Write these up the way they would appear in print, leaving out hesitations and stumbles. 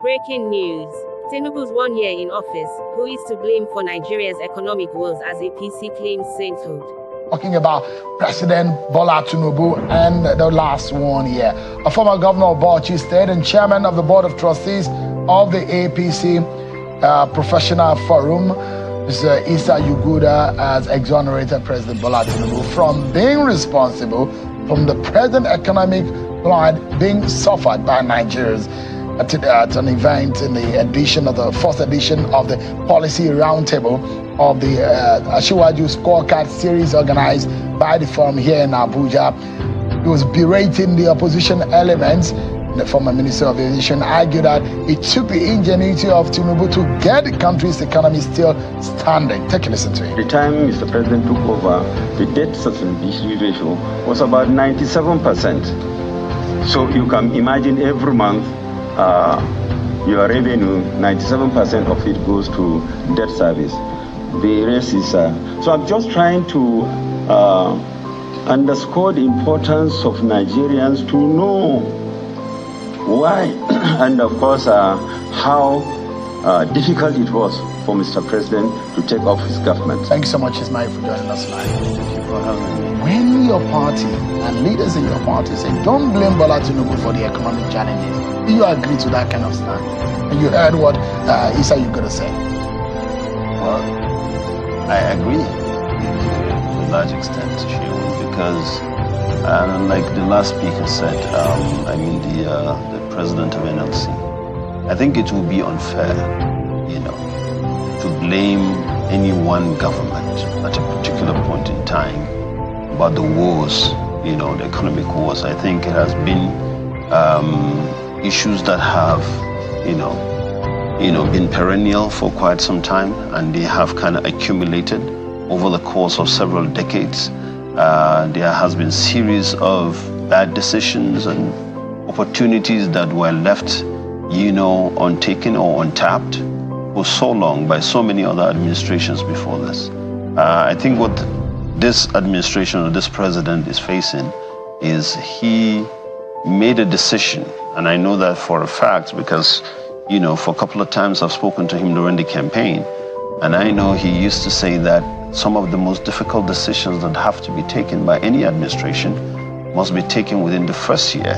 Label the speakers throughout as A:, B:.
A: Breaking news. Tinubu's 1 year in office. Who is to blame for Nigeria's economic woes as APC claims sainthood?
B: Talking about President Bola Tinubu and the last 1 year. A former governor of Bauchi State and chairman of the board of trustees of the APC Professional Forum, Mr. Issa Yuguda, has exonerated President Bola Tinubu from being responsible from the present economic blight being suffered by Nigerians at an event in the first edition of the Policy Roundtable of the Ashiwaju Scorecard series organized by the forum here in Abuja. He was berating the opposition elements. The former Minister of Aviation argued that it took the ingenuity of Tinubu to get the country's economy still standing. Take a listen to him.
C: The time Mr. President took over, the debt service ratio was about 97%. So you can imagine every month your revenue, 97% of it goes to debt service. The rest is... so I'm just trying to underscore the importance of Nigerians to know why and of course how difficult it was for Mr. President to take off his government.
B: Thank you so much, Ismail, for joining us live. When your party and leaders in your party say, don't blame Bola Tinubu for the economic challenges, do you agree to that kind of stand? And you heard what Issa Yuguda said.
D: Well, I agree to a large extent, Shehu, because like the last speaker said, the president of NLC, I think it would be unfair, to blame any one government at a particular point in time about the woes, the economic woes. I think it has been issues that have, been perennial for quite some time, and they have kind of accumulated over the course of several decades. There has been series of bad decisions and opportunities that were left, untaken or untapped for so long by so many other administrations before this. I think what this administration or this president is facing is he made a decision, and I know that for a fact because, for a couple of times I've spoken to him during the campaign, and I know he used to say that some of the most difficult decisions that have to be taken by any administration must be taken within the first year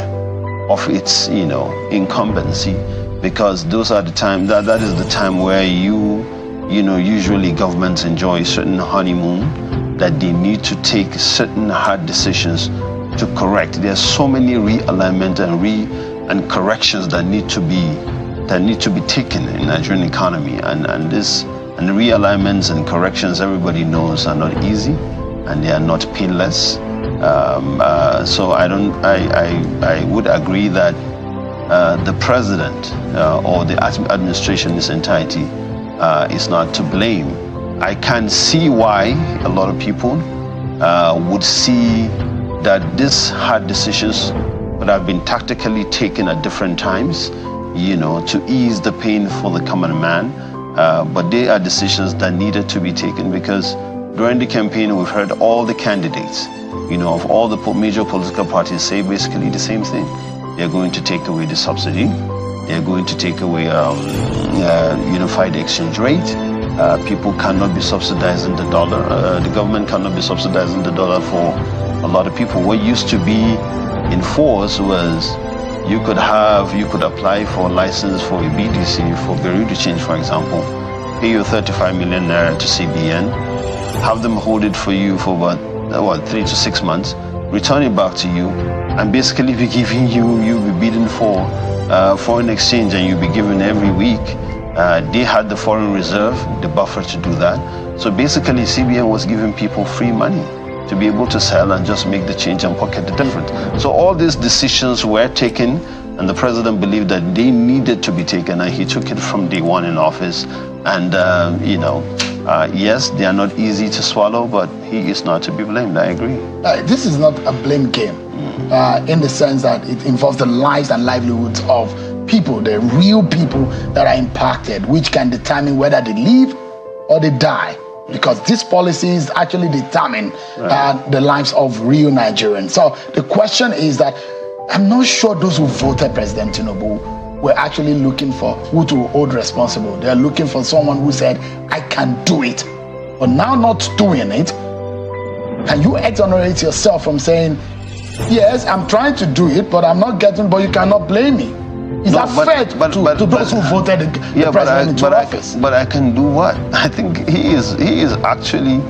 D: of its, incumbency, because those are the time, that is the time where usually governments enjoy a certain honeymoon, that they need to take certain hard decisions to correct. There are so many realignment and corrections that need to be taken in the Nigerian economy, and the realignments and corrections, everybody knows, are not easy and they are not painless. So I would agree that the president or the administration in its entirety is not to blame. I can see why a lot of people would see that these hard decisions would have been tactically taken at different times, to ease the pain for the common man. But they are decisions that needed to be taken, because during the campaign we've heard all the candidates, of all the major political parties say basically the same thing. They're going to take away the subsidy. They're going to take away unified exchange rate. People cannot be subsidizing the dollar. The government cannot be subsidizing the dollar for a lot of people. What used to be in force was you could apply for a license for a BDC, for Garuda change, for example, pay your 35 million naira to CBN, have them hold it for you for about 3 to 6 months, return it back to you, and basically be giving you'll be bidding for foreign exchange, and you'll be given every week. They had the foreign reserve, the buffer to do that. So basically CBN was giving people free money to be able to sell and just make the change and pocket the difference. So all these decisions were taken, and the president believed that they needed to be taken, and he took it from day one in office. And, yes, they are not easy to swallow, but he is not to be blamed. I agree.
B: This is not a blame game in the sense that it involves the lives and livelihoods of people, the real people that are impacted, which can determine whether they live or they die. Because these policies actually determine the lives of real Nigerians. So the question is that I'm not sure those who voted President Tinubu were actually looking for who to hold responsible. They're looking for someone who said, I can do it. But now not doing it, can you exonerate yourself from saying, yes, I'm trying to do it, but I'm not getting, but you cannot blame me? Is that fair to those who voted the president into office?
D: But I can do what? I think he is actually,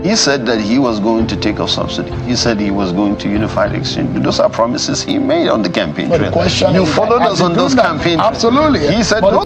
D: he said that he was going to take off subsidy. He said he was going to unify the exchange. Those are promises he made on the campaign trail. You followed us on those campaign trails.
B: Absolutely.
D: He said, no.